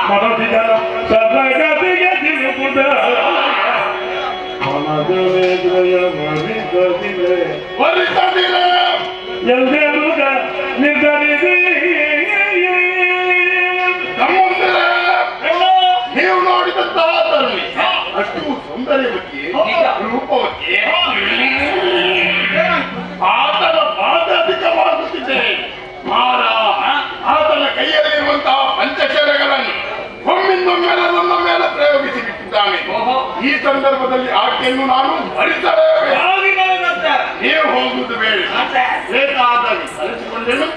ಮನೋಜಿಗರ ಸದಗತಿಗೆ ತಿರುಗುದ ಮನದೊಳಯ ಮರಿತದಿಲೆ ಎಲ್ಲೆರುಗ ನಿರ್ಧರಿಸಿ ನೀವು ನೋಡಿದಂತಹ ತರುಣಿ ಅಷ್ಟು ಸೌಂದರ್ಯವಕ್ಕೆ ರೂಪವಕ್ಕೆ ಆತನ ಬಾಧ ಅಧಿಕವಾಗುತ್ತಿದೆ. ಆತನ ಕೈಯಲ್ಲಿರುವಂತಹ ಪಂಚಶರಗಳನ್ನು ಒಮ್ಮಿಂದೊಮ್ಮೆಲೆ ನನ್ನ ಮೇಲೆ ಪ್ರಯೋಗಿಸಿ ಬಿಟ್ಟಿದ್ದಾನೆ. ಈ ಸಂದರ್ಭದಲ್ಲಿ ಆಕೆಯನ್ನು ನಾನು ಭರಿಸಲೇಬೇಕು. ನೀವು ಹೋಗುವುದು ಬೇಡ, ಬೇಕಾದಲ್ಲಿ ಕಲಿಸಿಕೊಂಡೆನು.